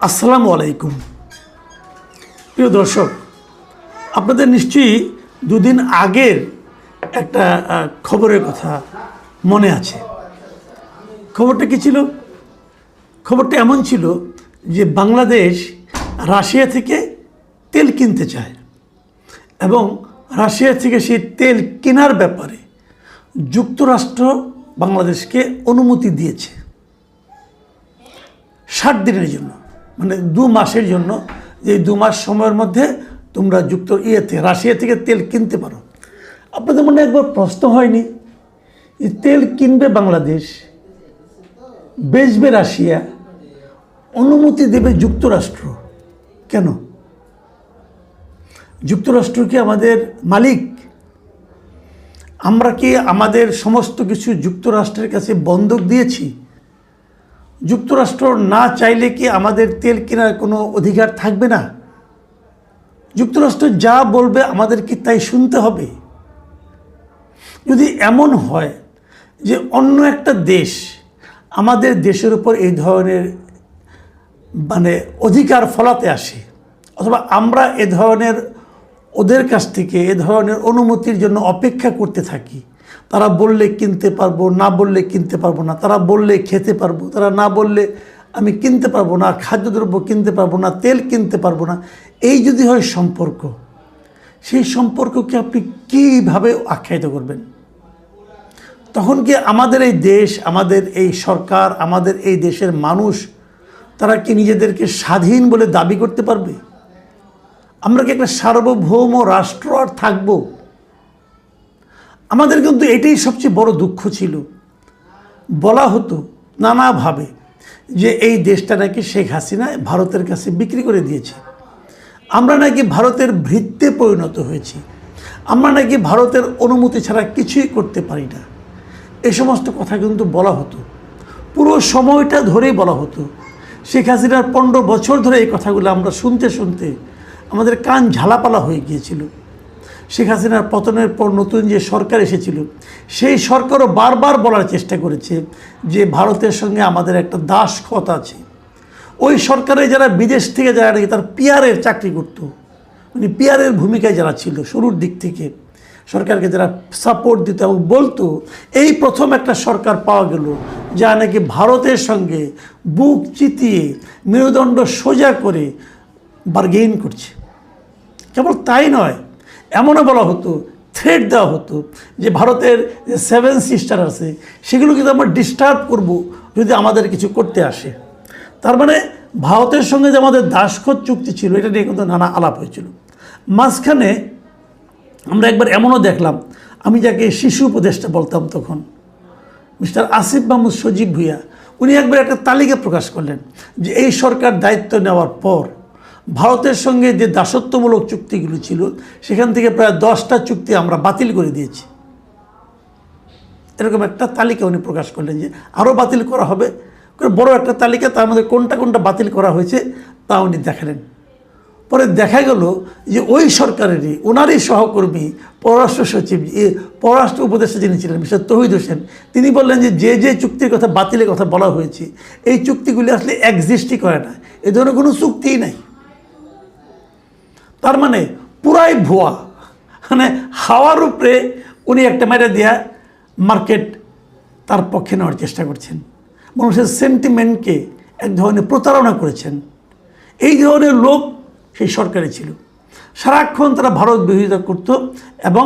আসসালামু আলাইকুম। প্রিয় দর্শক, আপনাদের নিশ্চয়ই দুদিন আগের একটা খবরের কথা মনে আছে। খবরটা কী ছিল? খবরটা এমন ছিল যে বাংলাদেশ রাশিয়া থেকে তেল কিনতে চায় এবং রাশিয়া থেকে সেই তেল কেনার ব্যাপারে যুক্তরাষ্ট্র বাংলাদেশকে অনুমতি দিয়েছে 60 দিনের জন্য, মানে 2 মাসের জন্য। যে 2 মাস সময়ের মধ্যে তোমরা রাশিয়া থেকে তেল কিনতে পারো। আপনাদের মনে একবার প্রশ্ন হয়নি যে তেল কিনবে বাংলাদেশ, বেচবে রাশিয়া, অনুমতি দেবে যুক্তরাষ্ট্র? কেন? যুক্তরাষ্ট্র কি আমাদের মালিক? আমরা কি আমাদের সমস্ত কিছু যুক্তরাষ্ট্রের কাছে বন্ধক দিয়েছি? যুক্তরাষ্ট্র না চাইলে কি আমাদের তেল কেনার কোনো অধিকার থাকবে না? যুক্তরাষ্ট্র যা বলবে আমাদের কি তাই শুনতে হবে? যদি এমন হয় যে অন্য একটা দেশ আমাদের দেশের উপর এই ধরনের অধিকার ফলাতে আসে, অথবা আমরা এ ধরনের ওদের কাছ থেকে এ ধরনের অনুমতির জন্য অপেক্ষা করতে থাকি, তারা বললে কিনতে পারবো, না বললে কিনতে পারবো না, তারা বললে খেতে পারবো, তারা না বললে আমি কিনতে পারবো না, খাদ্যদ্রব্য কিনতে পারবো না, তেল কিনতে পারবো না, এই যদি হয় সম্পর্ক, সেই সম্পর্ককে আপনি কীভাবে আখ্যায়িত করবেন? তখন কি আমাদের এই দেশ, আমাদের এই সরকার, আমাদের এই দেশের মানুষ, তারা কি নিজেদেরকে স্বাধীন বলে দাবি করতে পারবে? আমরা কি একটা সার্বভৌম রাষ্ট্র আর থাকবো? আমাদের কিন্তু এটাই সবচেয়ে বড় দুঃখ ছিল। বলা হতো নানাভাবে যে এই দেশটা নাকি শেখ হাসিনা ভারতের কাছে বিক্রি করে দিয়েছে, আমরা নাকি ভারতের ভৃত্যে পরিণত হয়েছি, আমরা নাকি ভারতের অনুমতি ছাড়া কিছুই করতে পারি না। এই সমস্ত কথা কিন্তু বলা হতো, পুরো সময়টা ধরেই বলা হতো। শেখ হাসিনার 15 বছর ধরে এই কথাগুলো আমরা শুনতে শুনতে আমাদের কান ঝালাপালা হয়ে গিয়েছিল। শেখ হাসিনার পতনের পর নতুন যে সরকার এসেছিল, সেই সরকারও বারবার বলার চেষ্টা করেছে যে ভারতের সঙ্গে আমাদের একটা দাসখত আছে। ওই সরকারে যারা বিদেশ থেকে যারা নাকি তার পিআরের চাকরি করতো, মানে পিআরের ভূমিকায় যারা ছিল শুরুর দিক থেকে, সরকারকে যারা সাপোর্ট দিত এবং বলতো, এই প্রথম একটা সরকার পাওয়া গেল যা নাকি ভারতের সঙ্গে বুক চিতিয়ে মেরুদণ্ড সোজা করে বার্গেইন করছে। কেবল তাই নয়, এমনও বলা হতো, থ্রেট দেওয়া হতো যে ভারতের যে 7 সিস্টার আছে সেগুলো কিন্তু আমরা ডিস্টার্ব করব যদি আমাদের কিছু করতে আসে। তার মানে ভারতের সঙ্গে যে আমাদের দাসখত চুক্তি ছিল, এটা নিয়ে কিন্তু নানা আলাপ হয়েছিল। মাঝখানে আমরা একবার এমনও দেখলাম, আমি যাকে শিশু উপদেষ্টা বলতাম তখন, মিস্টার আসিফ মাহমুদ সজীব ভুঁইয়া, উনি একবার একটা তালিকা প্রকাশ করলেন যে এই সরকার দায়িত্ব নেওয়ার পর ভারতের সঙ্গে যে দাসত্বমূলক চুক্তিগুলো ছিল সেখান থেকে প্রায় 10টা চুক্তি আমরা বাতিল করে দিয়েছি। এরকম একটা তালিকা উনি প্রকাশ করলেন যে আরও বাতিল করা হবে, বড় একটা তালিকা, তার মধ্যে কোনটা কোনটা বাতিল করা হয়েছে তা উনি দেখালেন। পরে দেখা গেল যে ওই সরকারেরই ওনারই সহকর্মী পররাষ্ট্র সচিব, পররাষ্ট্র উপদেষ্টা যিনি ছিলেন মিস্টার তৌহিদ হোসেন, তিনি বললেন যে যে চুক্তির কথা বাতিলের কথা বলা হয়েছে এই চুক্তিগুলি আসলে এক্সিস্টই করে না, এ ধরনের কোনো চুক্তিই নাই। তার মানে পুরাই ভুয়া, মানে হাওয়ার উপরে উনি একটা মেরে দেয়া মার্কেট তার পক্ষে নেওয়ার চেষ্টা করছেন, মানুষের সেন্টিমেন্টকে এক ধরনের প্রতারণা করেছেন। এই ধরনের লোক সেই সরকারে ছিল। সারাক্ষণ তারা ভারত বিরোধিতা করত এবং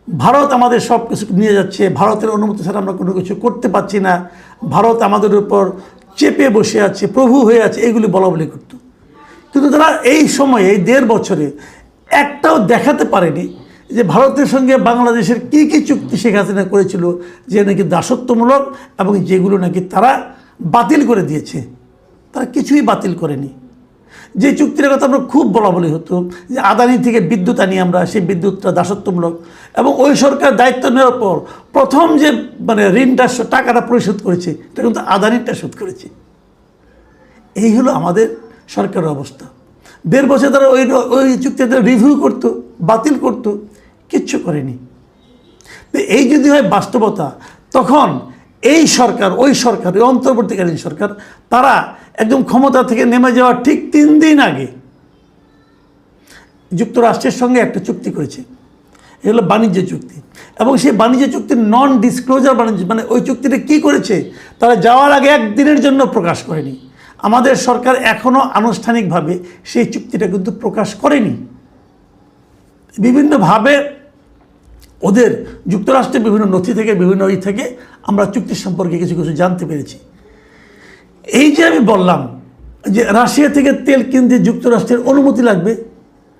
ভারত আমাদের সব কিছু নিয়ে যাচ্ছে, ভারতের অনুমতি ছাড়া আমরা কোনো কিছু করতে পারছি না, ভারত আমাদের উপর চেপে বসে আছে, প্রভু হয়ে আছে, এইগুলি বলা বলি করত। কিন্তু তারা এই সময়ে, এই 1.5 বছরে একটাও দেখাতে পারেনি যে ভারতের সঙ্গে বাংলাদেশের কী কী চুক্তি শেখ হাসিনা করেছিল যে নাকি দাসত্বমূলক এবং যেগুলো নাকি তারা বাতিল করে দিয়েছে। তারা কিছুই বাতিল করেনি। যে চুক্তির কথা আমরা খুব বলা বলি হতো যে আদানি থেকে বিদ্যুৎ আনি আমরা, সেই বিদ্যুৎটা দাসত্বমূলক, এবং ওই সরকার দায়িত্ব নেওয়ার পর প্রথম যে ঋণটা টাকাটা পরিশোধ করেছে এটা কিন্তু আদানিটা শোধ করেছে। এই হলো আমাদের সরকারের অবস্থা। 1.5 বছর তারা ওই চুক্তিতে রিভিউ করতো, বাতিল করতো, কিচ্ছু করেনি। এই যদি হয় বাস্তবতা, তখন এই সরকার, ওই সরকার, ওই অন্তর্বর্তীকালীন সরকার, তারা একদম ক্ষমতা থেকে নেমে যাওয়ার ঠিক 3 দিন আগে যুক্তরাষ্ট্রের সঙ্গে একটা চুক্তি করেছে। এগুলো বাণিজ্য চুক্তি, এবং সেই বাণিজ্য চুক্তির নন ডিসক্লোজার বাণিজ্য, মানে ওই চুক্তিটা কী করেছে তারা যাওয়ার আগে একদিনের জন্য প্রকাশ করেনি। আমাদের সরকার এখনও আনুষ্ঠানিকভাবে সেই চুক্তিটা কিন্তু প্রকাশ করেনি। বিভিন্নভাবে ওদের যুক্তরাষ্ট্রের বিভিন্ন নথি থেকে, বিভিন্ন থেকে আমরা চুক্তি সম্পর্কে কিছু কিছু জানতে পেরেছি। এই যে আমি বললাম যে রাশিয়া থেকে তেল কিনতে যুক্তরাষ্ট্রের অনুমতি লাগবে,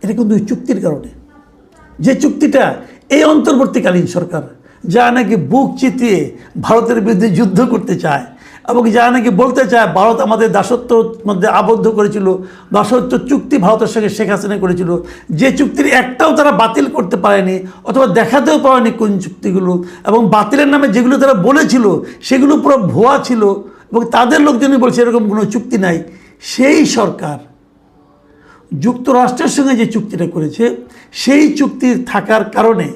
এটা কিন্তু ওই চুক্তির কারণে। যে চুক্তিটা এই অন্তর্বর্তীকালীন সরকার, যা নাকি বুক চিতিয়ে ভারতের বিরুদ্ধে যুদ্ধ করতে চায়, এবং যা নাকি বলতে চায় ভারত আমাদের দাসত্বর মধ্যে আবদ্ধ করেছিল, দাসত্ব চুক্তি ভারতের সঙ্গে শেখ হাসিনা করেছিল, যে চুক্তির একটাও তারা বাতিল করতে পারেনি অথবা দেখাতেও পারেনি কোন চুক্তিগুলো, এবং বাতিলের নামে যেগুলো তারা বলেছিল সেগুলো পুরো ভুয়া ছিল, এবং তাদের লোকজনই বলছে এরকম কোনো চুক্তি নাই। সেই সরকার যুক্তরাষ্ট্রের সঙ্গে যে চুক্তিটা করেছে, সেই চুক্তি থাকার কারণে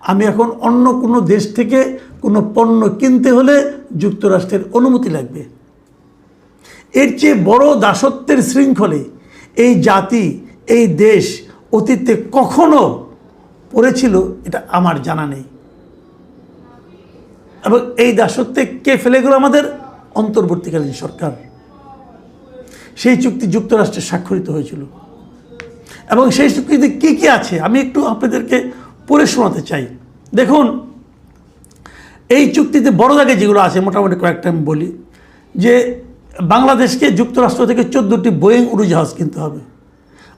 আমি এখন অন্য কোনো দেশ থেকে কোনো পণ্য কিনতে হলে যুক্তরাষ্ট্রের অনুমতি লাগবে। এর চেয়ে বড় দাসত্বের শৃঙ্খলে এই জাতি, এই দেশ অতীতে কখনো পড়েছিল এটা আমার জানা নেই। এবং এই দাসত্বে কে ফেলে গেল? আমাদের অন্তর্বর্তীকালীন সরকার। সেই চুক্তি যুক্তরাষ্ট্রে স্বাক্ষরিত হয়েছিল, এবং সেই চুক্তিতে কী কী আছে আমি একটু আপনাদেরকে পড়ে শোনাতে চাই। দেখুন, এই চুক্তিতে বড় দাগে যেগুলো আছে মোটামুটি কয়েকটা আমি বলি। যে বাংলাদেশকে যুক্তরাষ্ট্র থেকে 14টি বোয়িং উড়োজাহাজ কিনতে হবে।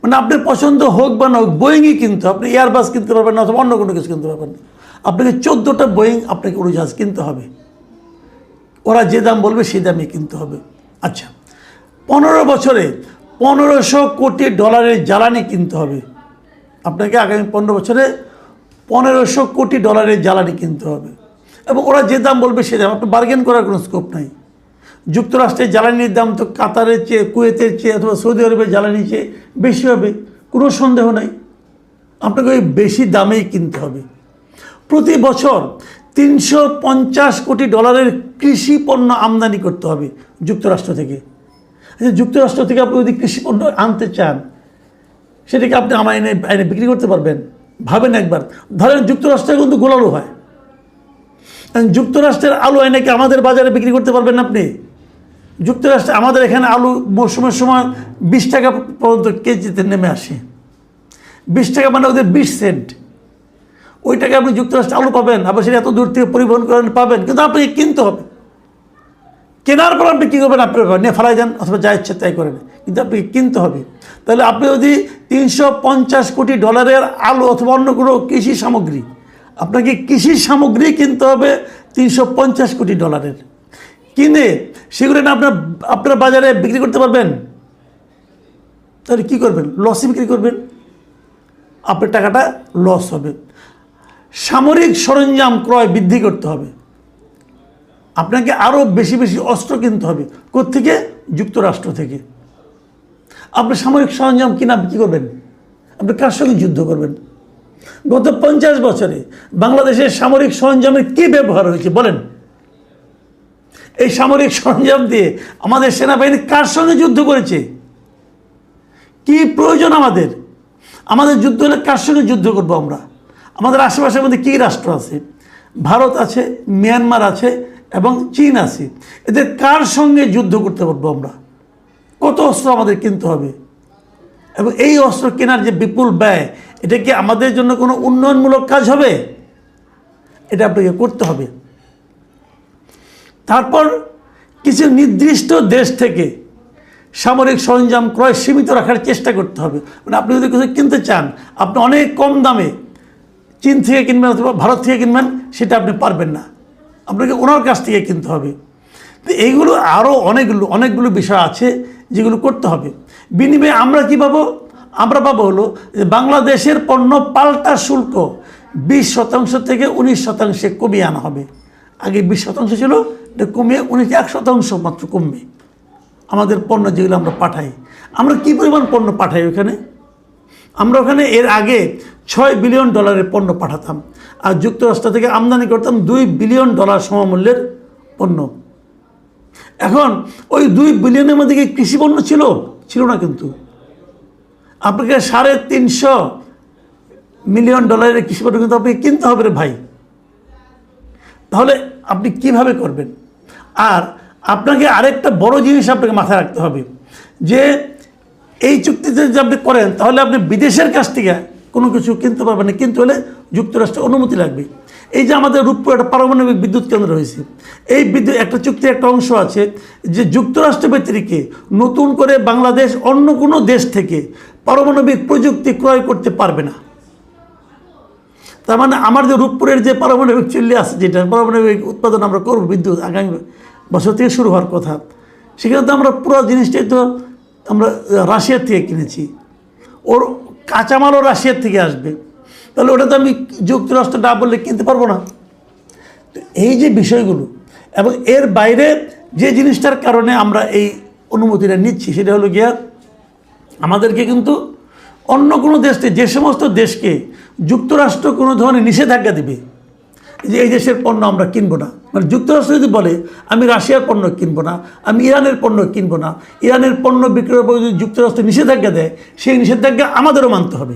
মানে আপনার পছন্দ হোক বা না হোক, বোয়িংই কিনতে হবে। আপনি এয়ারবাস কিনতে পারবেন না, অথবা অন্য কোনো কিছু কিনতে পারবেন না। আপনাকে 14টা বোয়িং আপনাকে উড়োজাহাজ কিনতে হবে। ওরা যে দাম বলবে সেই দামে কিনতে হবে। আচ্ছা, 15 বছরে $1500 কোটি জ্বালানি কিনতে হবে। আপনাকে আগামী 15 বছরে $1500 কোটি জ্বালানি কিনতে হবে, এবং ওরা যে দাম বলবে সে দাম। আপনার বার্গেন করার কোনো স্কোপ নাই। যুক্তরাষ্ট্রের জ্বালানির দাম তো কাতারের চেয়ে, কুয়েতের চেয়ে অথবা সৌদি আরবের জ্বালানির চেয়ে বেশি হবে, কোনো সন্দেহ নাই। আপনাকে ওই বেশি দামেই কিনতে হবে। প্রতি বছর $350 কোটি কৃষি পণ্য আমদানি করতে হবে যুক্তরাষ্ট্র থেকে। আচ্ছা, যুক্তরাষ্ট্র থেকে আপনি যদি কৃষি পণ্য আনতে চান, সেটাকে আপনি আমার আইনে বিক্রি করতে পারবেন? ভাবেন একবার। ধরেন যুক্তরাষ্ট্রে কিন্তু গোলালু হয়, যুক্তরাষ্ট্রের আলু আইনাকে আমাদের বাজারে বিক্রি করতে পারবেন আপনি? যুক্তরাষ্ট্রে আমাদের এখানে আলু মৌসুমের সময় 20 টাকা পর্যন্ত কেজিতে নেমে আসে। 20 টাকা মানে ওদের 20 সেন্ট। ওই টাকা আপনি যুক্তরাষ্ট্রে আলু পাবেন, আবার সেটা এত দূর থেকে পরিবহন করেন পাবেন, কিন্তু আপনাকে কিনতে হবে। কেনার পর আপনি কী করবেন? আপনি নিয়ে ফেলাই দেন অথবা যা ইচ্ছে তাই করেন, কিন্তু আপনাকে কিনতে হবে। তাহলে আপনি যদি $350 কোটি আলু অথবা অন্য কোনো কৃষি সামগ্রী, আপনাকে কৃষি সামগ্রী কিনতে হবে $350 কোটি কিনে সেগুলো না আপনার বাজারে বিক্রি করতে পারবেন? তাহলে কী করবেন? লসে বিক্রি করবেন, আপনার টাকাটা লস হবে। সামরিক সরঞ্জাম ক্রয় বৃদ্ধি করতে হবে। আপনাকে আরও বেশি বেশি অস্ত্র কিনতে হবে। কোত্থেকে? যুক্তরাষ্ট্র থেকে। আপনি সামরিক সরঞ্জাম কিনা কী করবেন? আপনি কার সঙ্গে যুদ্ধ করবেন? গত 50 বছরে বাংলাদেশের সামরিক সরঞ্জামের কী ব্যবহার হয়েছে বলেন? এই সামরিক সরঞ্জাম দিয়ে আমাদের সেনাবাহিনী কার সঙ্গে যুদ্ধ করেছে? কি প্রয়োজন আমাদের? আমাদের যুদ্ধ হলে কার সঙ্গে যুদ্ধ করবো আমরা? আমাদের আশেপাশের মধ্যে কী রাষ্ট্র আছে? ভারত আছে, মিয়ানমার আছে, এবং চীন আছে। এদের কার সঙ্গে যুদ্ধ করতে পারবো আমরা? কত অস্ত্র আমাদের কিনতে হবে, এবং এই অস্ত্র কেনার যে বিপুল ব্যয়, এটা কি আমাদের জন্য কোনো উন্নয়নমূলক কাজ হবে? এটা আপনাকে করতে হবে। তারপর কিছু নির্দিষ্ট দেশ থেকে সামরিক সরঞ্জাম ক্রয় সীমিত রাখার চেষ্টা করতে হবে। মানে আপনি যদি কিছু কিনতে চান, আপনি অনেক কম দামে চীন থেকে কিনবেন অথবা ভারত থেকে কিনবেন, সেটা আপনি পারবেন না, আপনাকে ওনার কাছ থেকে কিনতে হবে। তো এইগুলো আরও অনেকগুলো বিষয় আছে যেগুলো করতে হবে। বিনিময়ে আমরা কী পাবো? আমরা পাবো হলো যে বাংলাদেশের পণ্য পাল্টা শুল্ক 20% থেকে 19% কমিয়ে আনা হবে। আগে 20% ছিল, এটা কমিয়ে 1% মাত্র কমবে। আমাদের পণ্য যেগুলো আমরা পাঠাই, আমরা কী পরিমাণ পণ্য পাঠাই ওখানে? আমরা ওখানে এর আগে $6 বিলিয়ন পণ্য পাঠাতাম, আর যুক্তরাষ্ট্র থেকে আমদানি করতাম $2 বিলিয়ন সমমূল্যের পণ্য। এখন ওই 2 বিলিয়নের মধ্যে কি কৃষি পণ্য ছিল? ছিল না। কিন্তু আপনাকে $350 মিলিয়ন কৃষি পণ্য কিন্তু আপনাকে কিনতে হবে রে ভাই। তাহলে আপনি কিভাবে করবেন? আর আপনাকে আরেকটা বড় জিনিস আপনাকে মাথায় রাখতে হবে যে এই চুক্তিতে যদি আপনি করেন তাহলে আপনি বিদেশের কাছ থেকে কোনো কিছু কিনতে পারবেন না, কিন্তু হলে যুক্তরাষ্ট্রের অনুমতি লাগবে। এই যে আমাদের রূপপুর একটা পারমাণবিক বিদ্যুৎ কেন্দ্র হয়েছে, এই বিদ্যুৎ একটা চুক্তির একটা অংশ আছে যে যুক্তরাষ্ট্র ব্যতিরিকে নতুন করে বাংলাদেশ অন্য কোনো দেশ থেকে পারমাণবিক প্রযুক্তি ক্রয় করতে পারবে না। তার মানে আমার যে রূপপুরের যে পারমাণবিক চুল্লি আছে, যেটা পারমাণবিক উৎপাদন আমরা করব বিদ্যুৎ আগামী বছর থেকে শুরু হওয়ার কথা, সেখানে তো আমরা পুরো জিনিসটাই তো আমরা রাশিয়ার থেকে কিনেছি, ওর কাঁচামালও রাশিয়ার থেকে আসবে, তাহলে ওটা তো আমি যুক্তরাষ্ট্র না বললে কিনতে পারবো না। তো এই যে বিষয়গুলো এবং এর বাইরে যে জিনিসটার কারণে আমরা এই অনুমতিটা নিচ্ছি সেটা হলো গিয়া আমাদেরকে কিন্তু অন্য কোনো দেশকে, যে সমস্ত দেশকে যুক্তরাষ্ট্র কোনো ধরনের নিষেধাজ্ঞা দেবে যে এই দেশের পণ্য আমরা কিনবো না, মানে যুক্তরাষ্ট্র যদি বলে আমি রাশিয়ার পণ্য কিনবো না, আমি ইরানের পণ্য কিনবো না, ইরানের পণ্য বিক্রয়ের উপর যদি যুক্তরাষ্ট্র নিষেধাজ্ঞা দেয় সেই নিষেধাজ্ঞা আমাদেরও মানতে হবে।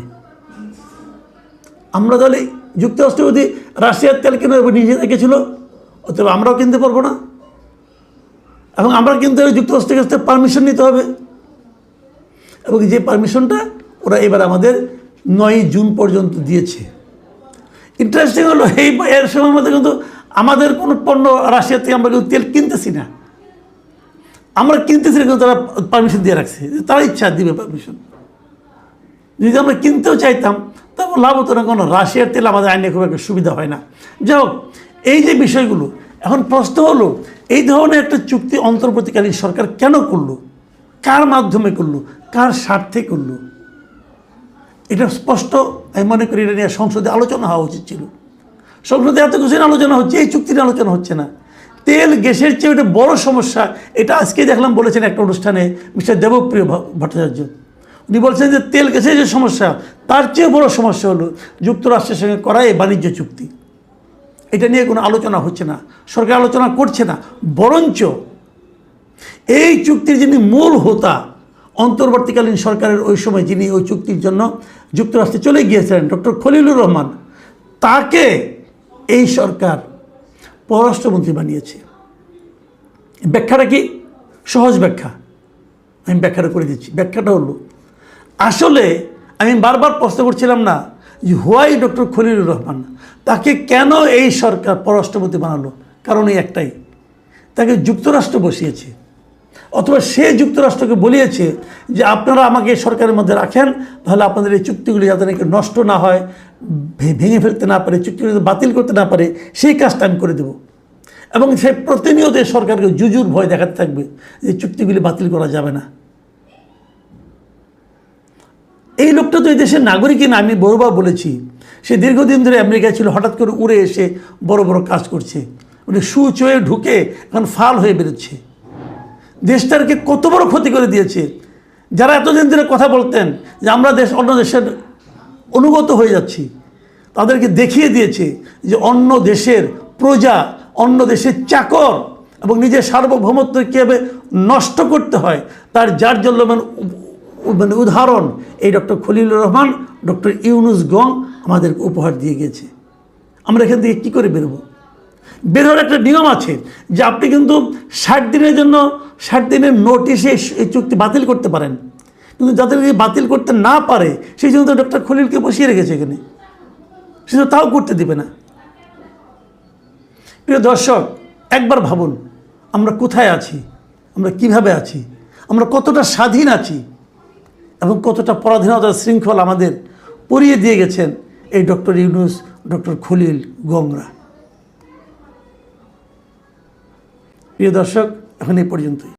আমরা তাহলে যুক্তরাষ্ট্র যদি রাশিয়ার তেল কেনার উপর নিষেধাজ্ঞা ছিল, অতএব আমরাও কিনতে পারবো না এবং আমরা কিনতে হলে যুক্তরাষ্ট্রের কাছ থেকে পারমিশন নিতে হবে। এবং যে পারমিশনটা ওরা এবার আমাদের 9 জুন পর্যন্ত দিয়েছে। ইন্টারেস্টিং হলো এর সময় মধ্যে কিন্তু আমাদের কোনো পণ্য রাশিয়া থেকে আমরা কিন্তু তেল কিনতেছি না, আমরা কিনতেছি না, কিন্তু তারা পারমিশন দিয়ে রাখছে, তারা ইচ্ছা দিবে পারমিশন। যদি আমরা কিনতেও চাইতাম তারপর লাভ হতো না, কোনো রাশিয়ার তেল আমাদের আইনে খুব একটা সুবিধা হয় না। যাই হোক, এই যে বিষয়গুলো, এখন প্রশ্ন হলো এই ধরনের একটা চুক্তি অন্তর্বর্তীকালীন সরকার কেন করলো, কার মাধ্যমে করলো, কার স্বার্থে করলো? এটা স্পষ্ট আমি মনে করি এটা নিয়ে সংসদে আলোচনা হওয়া উচিত ছিল। সংসদে এত কিছু আলোচনা হচ্ছে, এই চুক্তির আলোচনা হচ্ছে না। তেল গ্যাসের চেয়ে এটা বড় সমস্যা, এটা আজকে দেখলাম বলেছেন একটা অনুষ্ঠানে মিস্টার দেবপ্রিয় ভট্টাচার্য। উনি বলছেন যে তেল গ্যাসের যে সমস্যা তার চেয়ে বড় সমস্যা হলো যুক্তরাষ্ট্রের সঙ্গে করা এই বাণিজ্য চুক্তি। এটা নিয়ে কোনো আলোচনা হচ্ছে না, সরকার আলোচনা করছে না, বরঞ্চ এই চুক্তির যিনি মূল হোতা, অন্তর্বর্তীকালীন সরকারের ওই সময় যিনি ওই চুক্তির জন্য যুক্তরাষ্ট্রে চলে গিয়েছিলেন ডক্টর খলিলুর রহমান, তাকে এই সরকার পররাষ্ট্রমন্ত্রী বানিয়েছে। ব্যাখ্যাটা কি? সহজ ব্যাখ্যা, আমি ব্যাখ্যাটা করে দিচ্ছি। ব্যাখ্যাটা হলো, আসলে আমি বারবার প্রশ্ন করছিলাম না যে হোয়াই ডক্টর খলিলুর রহমান, তাকে কেন এই সরকার পররাষ্ট্রমন্ত্রী বানালো? কারণ এই একটাই, তাকে যুক্তরাষ্ট্র বসিয়েছে, অথবা সে যুক্তরাষ্ট্রকে বলিয়েছে যে আপনারা আমাকে সরকারের মধ্যে রাখেন, তাহলে আপনাদের এই চুক্তিগুলি যাতে নাকি নষ্ট না হয়, ভেঙে ফেলতে না পারে, চুক্তিগুলি বাতিল করতে না পারে, সেই কাজটা আমি করে দেব। এবং সে প্রতিনিয়ত সরকারকে জুজুর ভয় দেখাতে থাকবে যে চুক্তিগুলি বাতিল করা যাবে না। এই লোকটা তো এই দেশের নাগরিকই না, আমি বহুবার বলেছি। সে দীর্ঘদিন ধরে আমেরিকায় ছিল, হঠাৎ করে উড়ে এসে বড় বড় কাজ করছে, মানে সুচয়ে ঢুকে এখন ফাল হয়ে বেরোচ্ছে। দেশটাকে কত বড় ক্ষতি করে দিয়েছে। যারা এতদিন ধরে কথা বলতেন যে আমরা অন্য দেশের অনুগত হয়ে যাচ্ছি, তাদেরকে দেখিয়ে দিয়েছে যে অন্য দেশের প্রজা, অন্য দেশের চাকর এবং নিজের সার্বভৌমত্ব কীভাবে নষ্ট করতে হয় তার জার্জল্যমান মানে উদাহরণ এই ডক্টর খলিলুর রহমান, ডক্টর ইউনুস গং আমাদেরকে উপহার দিয়ে গেছে। আমরা এখান থেকে কী করে বেরোবো? বের হওয়ার একটা নিয়ম আছে যে আপনি কিন্তু 60 দিনের জন্য 60 দিনের নোটিশে এই চুক্তি বাতিল করতে পারেন, কিন্তু যাদেরকে বাতিল করতে না পারে সেই জন্য তো ডক্টর খলিলকে বসিয়ে রেখেছে এখানে, সে তো তাও করতে দেবে না। প্রিয় দর্শক, একবার ভাবুন আমরা কোথায় আছি, আমরা কিভাবে আছি, আমরা কতটা স্বাধীন আছি এবং কতটা পরাধীনতার শৃঙ্খল আমাদের পরিয়ে দিয়ে গেছেন এই ডক্টর ইউনুস, ডক্টর খলিল গংরা। প্রিয় দর্শক, এখন এই পর্যন্তই।